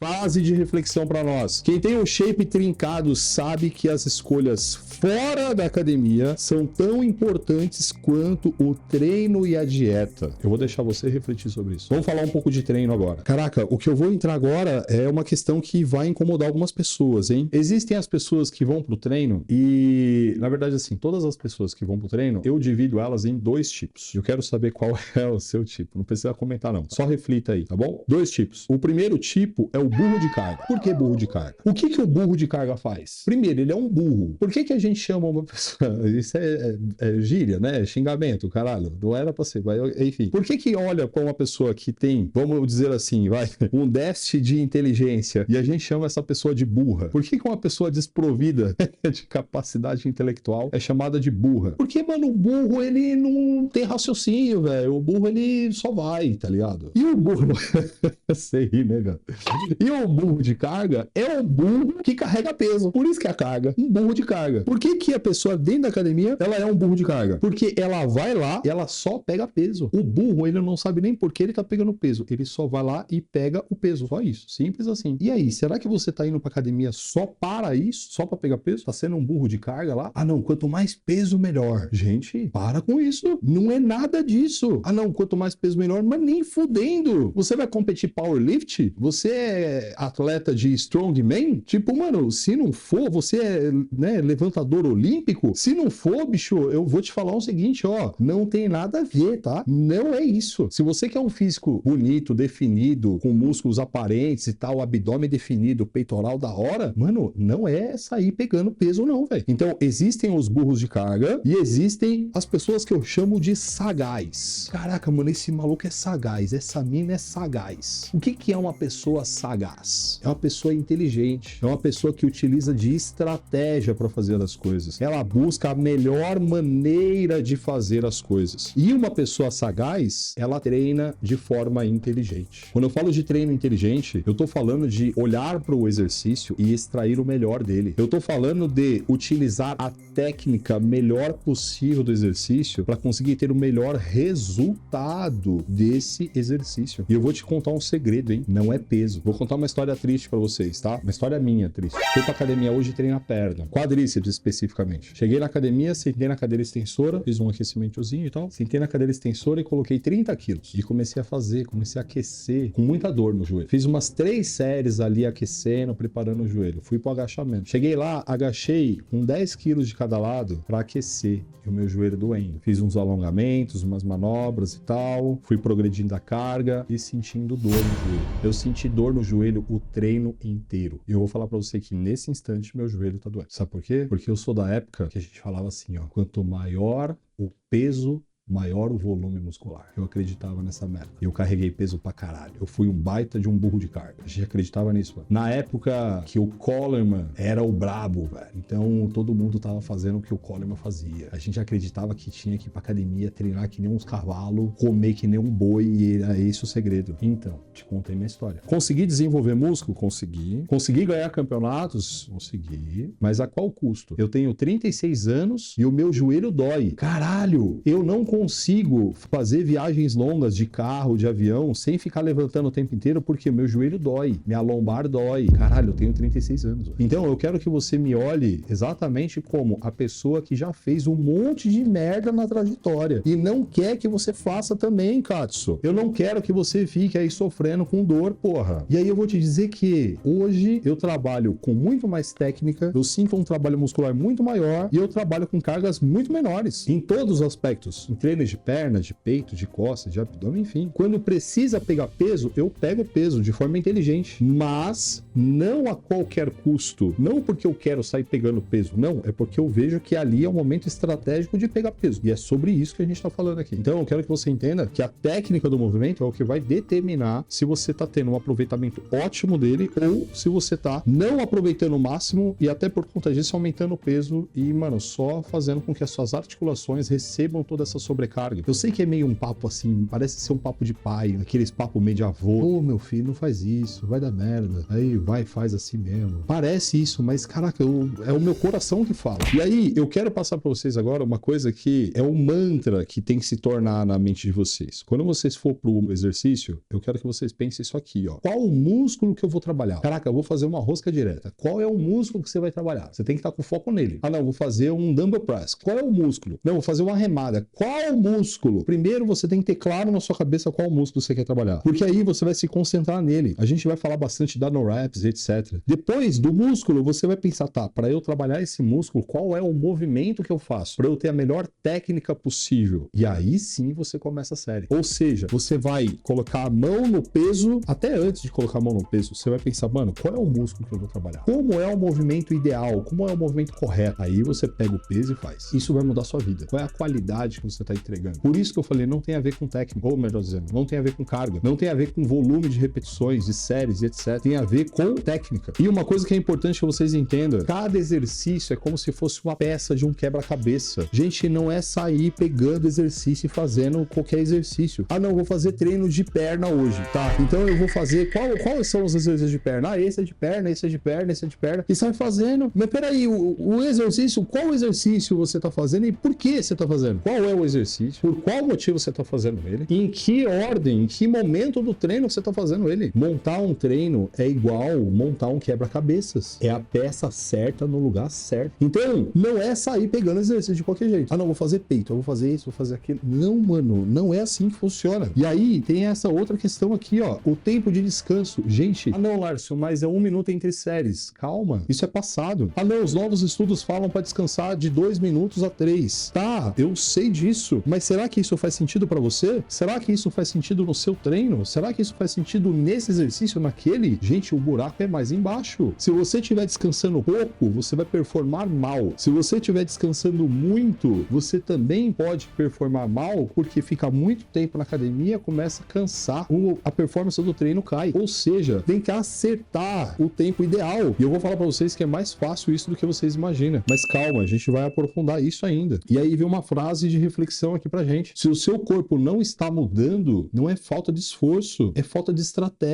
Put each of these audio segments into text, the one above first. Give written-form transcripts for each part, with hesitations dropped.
Fase de reflexão para nós. Quem tem o shape trincado sabe que as escolhas fora da academia são tão importantes quanto o treino e a dieta. Eu vou deixar você refletir sobre isso. Vamos falar um pouco de treino agora. Caraca, o que eu vou entrar agora é uma questão que vai incomodar algumas pessoas, hein? Existem as pessoas que vão pro treino e, na verdade, assim, todas as pessoas que vão pro treino, eu divido elas em dois tipos. Eu quero saber qual é o seu tipo. Não precisa comentar, não. Só reflita aí, tá bom? Dois tipos. O primeiro tipo é o burro de carga. Por que burro de carga? O que o burro de carga faz? Primeiro, ele é um burro. Por que a gente chama uma pessoa... Isso é gíria, né? Xingamento, caralho. Não era pra ser, mas enfim. Por que olha pra uma pessoa que tem, vamos dizer assim, um déficit de inteligência e a gente chama essa pessoa de burra? Por que uma pessoa desprovida de capacidade intelectual é chamada de burra? Porque, mano, o burro, ele não tem raciocínio, velho. O burro, ele só vai, tá ligado? E o burro... Sei, né, velho? E o burro de carga é o burro que carrega peso. Por isso que é a carga. Um burro de carga. Por que a pessoa dentro da academia, ela é um burro de carga? Porque ela vai lá e ela só pega peso. O burro, ele não sabe nem por que ele tá pegando peso. Ele só vai lá e pega o peso. Só isso. Simples assim. E aí, será que você tá indo pra academia só para isso? Só pra pegar peso? Tá sendo um burro de carga lá? Ah, não. Quanto mais peso, melhor. Gente, para com isso. Não é nada disso. Ah, não. Quanto mais peso, melhor. Mas nem fudendo. Você vai competir powerlift? Você é atleta de strongman? Tipo, mano, se não for, você é, né, levantador olímpico? Se não for, bicho, eu vou te falar o seguinte, ó, não tem nada a ver, tá? Não é isso. Se você quer um físico bonito, definido, com músculos aparentes e tal, abdômen definido, peitoral da hora, mano, não é sair pegando peso não, velho. Então, existem os burros de carga e existem as pessoas que eu chamo de sagaz. Caraca, mano, esse maluco é sagaz, essa mina é sagaz. O que é uma pessoa sagaz? É uma pessoa inteligente, é uma pessoa que utiliza de estratégia para fazer as coisas. Ela busca a melhor maneira de fazer as coisas. E uma pessoa sagaz, ela treina de forma inteligente. Quando eu falo de treino inteligente, eu tô falando de olhar para o exercício e extrair o melhor dele. Eu tô falando de utilizar a técnica melhor possível do exercício para conseguir ter o melhor resultado desse exercício. E eu vou te contar um segredo, hein? Não é peso. Vou contar uma história triste pra vocês, tá? Uma história minha triste. Fui pra academia hoje e treinei a perna. Quadríceps, especificamente. Cheguei na academia, sentei na cadeira extensora, fiz um aquecimentozinho e tal. Sentei na cadeira extensora e coloquei 30 quilos. E comecei a aquecer com muita dor no joelho. Fiz umas 3 séries ali aquecendo, preparando o joelho. Fui pro agachamento. Cheguei lá, agachei com 10 quilos de cada lado pra aquecer. E o meu joelho doendo. Fiz uns alongamentos, umas manobras e tal. Fui progredindo a carga e sentindo dor no joelho. Eu senti dor no joelho o treino inteiro. E eu vou falar pra você que nesse instante meu joelho tá doendo. Sabe por quê? Porque eu sou da época que a gente falava assim, ó, quanto maior o peso, maior o volume muscular. Eu acreditava nessa merda. Eu carreguei peso pra caralho. Eu fui um baita de um burro de carga. A gente acreditava nisso, mano. Na época que o Coleman era o brabo, velho. Então todo mundo tava fazendo o que o Coleman fazia. A gente acreditava que tinha que ir pra academia, treinar que nem uns cavalos, comer que nem um boi e era esse o segredo. Então, te contei minha história. Consegui desenvolver músculo? Consegui. Consegui ganhar campeonatos? Consegui. Mas a qual custo? Eu tenho 36 anos e o meu joelho dói. Caralho! Eu não consigo fazer viagens longas de carro, de avião, sem ficar levantando o tempo inteiro, porque meu joelho dói, minha lombar dói. Caralho, eu tenho 36 anos. Então, eu quero que você me olhe exatamente como a pessoa que já fez um monte de merda na trajetória e não quer que você faça também, Katsu. Eu não quero que você fique aí sofrendo com dor, porra. E aí eu vou te dizer que hoje eu trabalho com muito mais técnica, eu sinto um trabalho muscular muito maior e eu trabalho com cargas muito menores, em todos os aspectos. Em treinos de perna, de peito, de costas, de abdômen, enfim. Quando precisa pegar peso, eu pego peso de forma inteligente, mas não a qualquer custo. Não porque eu quero sair pegando peso, não. É porque eu vejo que ali é um momento estratégico de pegar peso. E é sobre isso que a gente tá falando aqui. Então, eu quero que você entenda que a técnica do movimento é o que vai determinar se você tá tendo um aproveitamento ótimo dele ou se você tá não aproveitando o máximo e até por conta disso aumentando o peso e, mano, só fazendo com que as suas articulações recebam toda essa sobrecarga sobrecarga. Eu sei que é meio um papo assim, parece ser um papo de pai, aqueles papo meio de avô. Ô, meu filho, não faz isso, vai dar merda. Aí vai, faz assim mesmo. Parece isso, mas caraca, é o meu coração que fala. E aí, eu quero passar pra vocês agora uma coisa que é um mantra que tem que se tornar na mente de vocês. Quando vocês for pro exercício, eu quero que vocês pensem isso aqui, ó. Qual o músculo que eu vou trabalhar? Caraca, eu vou fazer uma rosca direta. Qual é o músculo que você vai trabalhar? Você tem que estar com foco nele. Ah, não, vou fazer um dumbbell press. Qual é o músculo? Não, vou fazer uma remada. Qual é o músculo? Primeiro, você tem que ter claro na sua cabeça qual músculo você quer trabalhar. Porque aí você vai se concentrar nele. A gente vai falar bastante da no-reps, etc. Depois do músculo, você vai pensar, tá, para eu trabalhar esse músculo, qual é o movimento que eu faço? Para eu ter a melhor técnica possível. E aí sim você começa a série. Ou seja, você vai colocar a mão no peso, até antes de colocar a mão no peso, você vai pensar, mano, qual é o músculo que eu vou trabalhar? Como é o movimento ideal? Como é o movimento correto? Aí você pega o peso e faz. Isso vai mudar a sua vida. Qual é a qualidade que você está entregando? Por isso que eu falei, não tem a ver com técnica, ou melhor dizendo, não tem a ver com carga, não tem a ver com volume de repetições, de séries, etc. Tem a ver com técnica. E uma coisa que é importante que vocês entendam, cada exercício é como se fosse uma peça de um quebra-cabeça. Gente, não é sair pegando exercício e fazendo qualquer exercício. Ah, não, vou fazer treino de perna hoje, tá? Então eu vou fazer, quais são os exercícios de perna? Ah, esse é de perna, esse é de perna, esse é de perna. E sai fazendo. Mas peraí, o exercício, qual exercício você tá fazendo e por que você tá fazendo? Qual é o exercício? Por qual motivo você tá fazendo ele? Em que ordem, em que momento do treino você tá fazendo ele? Montar um treino é igual montar um quebra-cabeças. É a peça certa no lugar certo. Então, não é sair pegando exercício de qualquer jeito. Ah, não, vou fazer peito, eu vou fazer isso, vou fazer aquilo. Não, mano, não é assim que funciona. E aí, tem essa outra questão aqui, ó. O tempo de descanso. Gente, ah não, Lárcio, mas é 1 minuto entre séries. Calma, isso é passado. Ah não, os novos estudos falam para descansar de 2 minutos a 3. Tá, eu sei disso, mas será que isso faz sentido para você? Será que isso faz sentido no seu treino? Será que isso faz sentido nesse exercício, naquele? Gente, o buraco é mais embaixo. Se você estiver descansando pouco, você vai performar mal. Se você estiver descansando muito, você também pode performar mal, porque fica muito tempo na academia, começa a cansar, a performance do treino cai. Ou seja, tem que acertar o tempo ideal. E eu vou falar para vocês que é mais fácil isso do que vocês imaginam. Mas calma, a gente vai aprofundar isso ainda. E aí vem uma frase de reflexão aqui pra gente. Se o seu corpo não está mudando, não é falta de esforço, é falta de estratégia.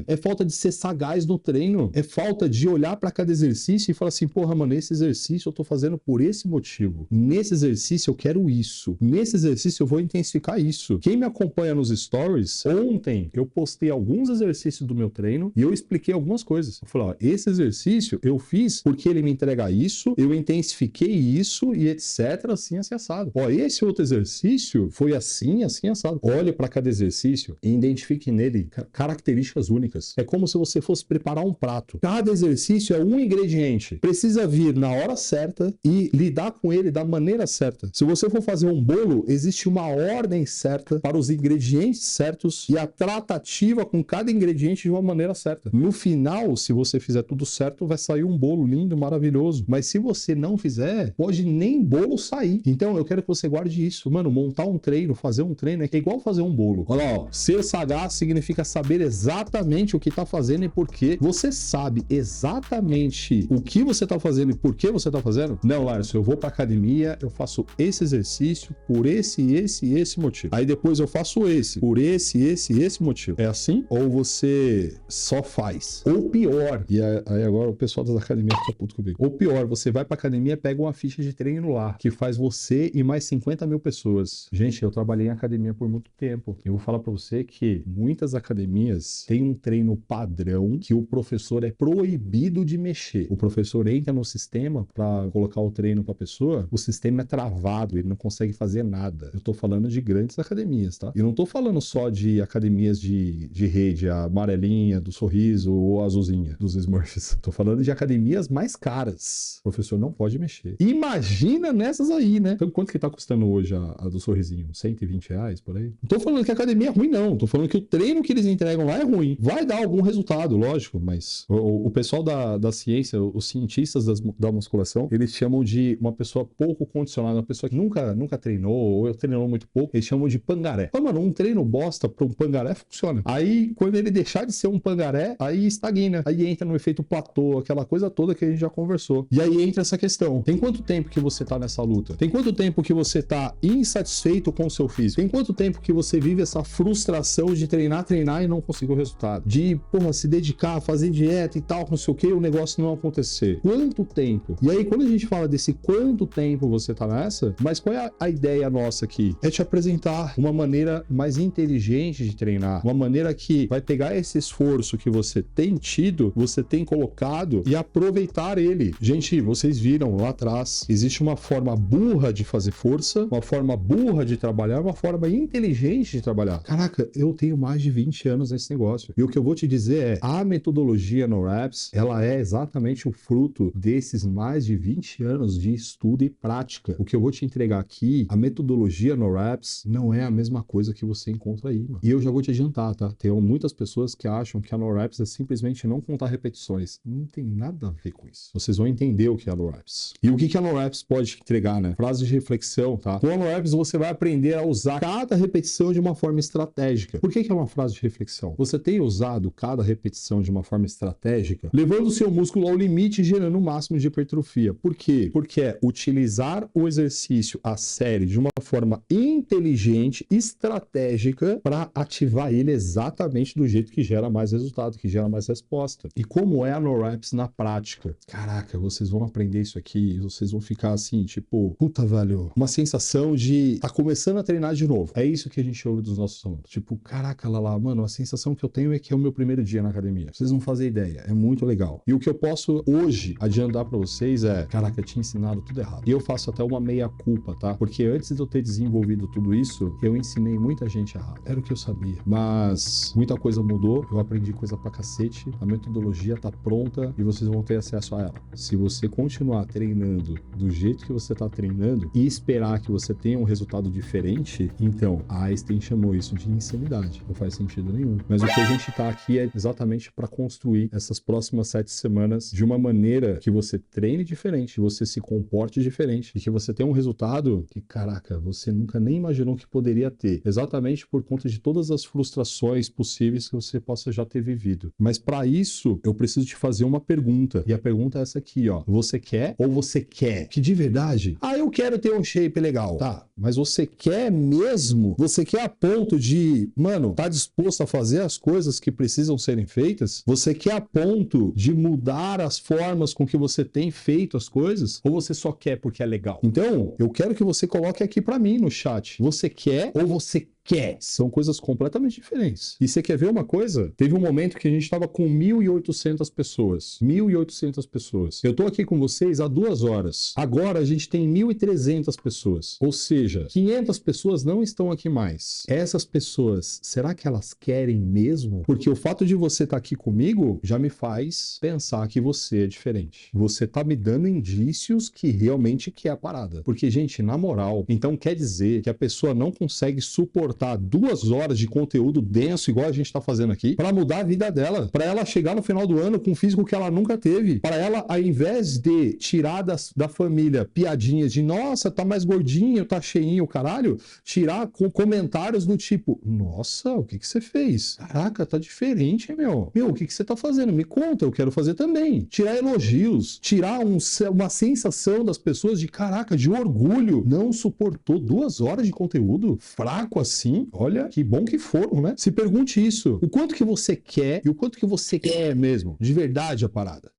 É falta de ser sagaz no treino, é falta de olhar para cada exercício e falar assim, porra, mano, esse exercício eu tô fazendo por esse motivo. Nesse exercício eu quero isso. Nesse exercício eu vou intensificar isso. Quem me acompanha nos stories, ontem eu postei alguns exercícios do meu treino e eu expliquei algumas coisas. Eu falei, ó, esse exercício eu fiz porque ele me entrega isso, eu intensifiquei isso e etc, assim, assim, assado. Ó, esse outro exercício foi assim, assim, assado. Olhe para cada exercício e identifique nele características únicas. É como se você fosse preparar um prato. Cada exercício é um ingrediente. Precisa vir na hora certa e lidar com ele da maneira certa. Se você for fazer um bolo, existe uma ordem certa para os ingredientes certos e a tratativa com cada ingrediente de uma maneira certa. No final, se você fizer tudo certo, vai sair um bolo lindo, maravilhoso. Mas se você não fizer, pode nem bolo sair. Então, eu quero que você guarde isso. Mano, montar um treino, fazer um treino é igual fazer um bolo. Olha lá, ó. Ser sagaz significa saber exatamente o que está fazendo e por quê. Você sabe exatamente o que você está fazendo e por que você está fazendo? Não, Lárcio, eu vou para academia, eu faço esse exercício por esse motivo. Aí depois eu faço esse por esse motivo. É assim? Ou você só faz? Ou pior, e aí agora o pessoal das academias fica puto comigo. Ou pior, você vai para academia, pega uma ficha de treino lá, que faz você e mais 50 mil pessoas. Gente, eu trabalhei em academia por muito tempo. Eu vou falar para você que muitas academias têm um treino padrão que o professor é proibido de mexer. O professor entra no sistema para colocar o treino para a pessoa, o sistema é travado, ele não consegue fazer nada. Eu tô falando de grandes academias, tá? E não tô falando só de academias de rede, a amarelinha, do Sorriso ou a azulzinha, dos Smurfs. Tô falando de academias mais caras. O professor não pode mexer. Imagina nessas aí, né? Então, quanto que tá custando hoje a do Sorrisinho? R$120, por aí? Não tô falando que a academia é ruim, não. Tô falando que o treino que eles entregam lá é ruim. vai dar algum resultado, lógico, mas o pessoal da ciência, os cientistas da musculação, eles chamam de uma pessoa pouco condicionada, uma pessoa que nunca treinou, ou treinou muito pouco, eles chamam de pangaré. Mas, mano, um treino bosta para um pangaré funciona. Aí, quando ele deixar de ser um pangaré, aí estagna. Aí entra no efeito platô, aquela coisa toda que a gente já conversou. E aí entra essa questão. Tem quanto tempo que você tá nessa luta? Tem quanto tempo que você tá insatisfeito com o seu físico? Tem quanto tempo que você vive essa frustração de treinar e não conseguir o resultado? De, porra, se dedicar, fazer dieta e tal, não sei o que, o negócio não acontecer. Quanto tempo? E aí, quando a gente fala desse quanto tempo você tá nessa, mas qual é a ideia nossa aqui? É te apresentar uma maneira mais inteligente de treinar, uma maneira que vai pegar esse esforço que você tem tido, você tem colocado e aproveitar ele. Gente, vocês viram lá atrás, existe uma forma burra de fazer força, uma forma burra de trabalhar, uma forma inteligente de trabalhar. Caraca, eu tenho mais de 20 anos nesse negócio. E o que eu vou te dizer é, a metodologia NoReps, ela é exatamente o fruto desses mais de 20 anos de estudo e prática. O que eu vou te entregar aqui, a metodologia NoReps não é a mesma coisa que você encontra aí, mano. E eu já vou te adiantar, tá? Tem muitas pessoas que acham que a NoReps é simplesmente não contar repetições. Não tem nada a ver com isso. Vocês vão entender o que é a NoReps. E o que a NoReps pode entregar, né? Frase de reflexão, tá? Com a NoReps você vai aprender a usar cada repetição de uma forma estratégica. Por que é uma frase de reflexão? Você tem usado cada repetição de uma forma estratégica, levando o seu músculo ao limite e gerando o máximo de hipertrofia. Por quê? Porque é utilizar o exercício, a série, de uma forma inteligente, estratégica, para ativar ele exatamente do jeito que gera mais resultado, que gera mais resposta. E como é a NoReps na prática? Caraca, vocês vão aprender isso aqui, vocês vão ficar assim, tipo, puta, velho, uma sensação de tá começando a treinar de novo. É isso que a gente ouve dos nossos alunos. Tipo, caraca, Lala, mano, a sensação que eu tenho é que é o meu primeiro dia na academia. Vocês não fazem ideia, é muito legal. E o que eu posso hoje adiantar pra vocês é, caraca, eu tinha ensinado tudo errado. E eu faço até uma meia-culpa, tá? Porque antes de eu ter desenvolvido tudo isso, eu ensinei muita gente errado. Era o que eu sabia. Mas muita coisa mudou, eu aprendi coisa pra cacete, a metodologia tá pronta e vocês vão ter acesso a ela. Se você continuar treinando do jeito que você tá treinando e esperar que você tenha um resultado diferente, então a Einstein chamou isso de insanidade. Não faz sentido nenhum. Mas o que a gente tá aqui é exatamente para construir essas próximas 7 semanas de uma maneira que você treine diferente, que você se comporte diferente e que você tenha um resultado que, caraca, você nunca nem imaginou que poderia ter. Exatamente por conta de todas as frustrações possíveis que você possa já ter vivido. Mas para isso, eu preciso te fazer uma pergunta. E a pergunta é essa aqui, ó. Você quer ou você quer? Que de verdade, eu quero ter um shape legal. Tá, mas você quer mesmo? Você quer a ponto de, mano, tá disposto a fazer as coisas que precisam serem feitas? Você quer a ponto de mudar as formas com que você tem feito as coisas? Ou você só quer porque é legal? Então, eu quero que você coloque aqui para mim no chat. Você quer ou você quer? São coisas completamente diferentes. E você quer ver uma coisa? Teve um momento que a gente estava com 1.800 pessoas. 1.800 pessoas. Eu tô aqui com vocês há 2 horas. Agora a gente tem 1.300 pessoas. Ou seja, 500 pessoas não estão aqui mais. Essas pessoas, será que elas querem mesmo? Porque o fato de você estar aqui comigo já me faz pensar que você é diferente. Você tá me dando indícios que realmente quer a parada. Porque, gente, na moral, então quer dizer que a pessoa não consegue suportar 2 horas de conteúdo denso, igual a gente tá fazendo aqui, para mudar a vida dela, para ela chegar no final do ano com um físico que ela nunca teve, para ela, ao invés de tirar da família piadinhas de, nossa, tá mais gordinho, tá cheinho, caralho, tirar com comentários do tipo, nossa, o que você fez? Caraca, tá diferente, meu. Meu, o que você tá fazendo? Me conta, eu quero fazer também. Tirar elogios, tirar uma sensação das pessoas de, caraca, de orgulho. Não suportou 2 horas de conteúdo fraco assim? Olha, que bom que foram, né? Se pergunte isso. O quanto que você quer e o quanto que você quer mesmo, de verdade, a parada.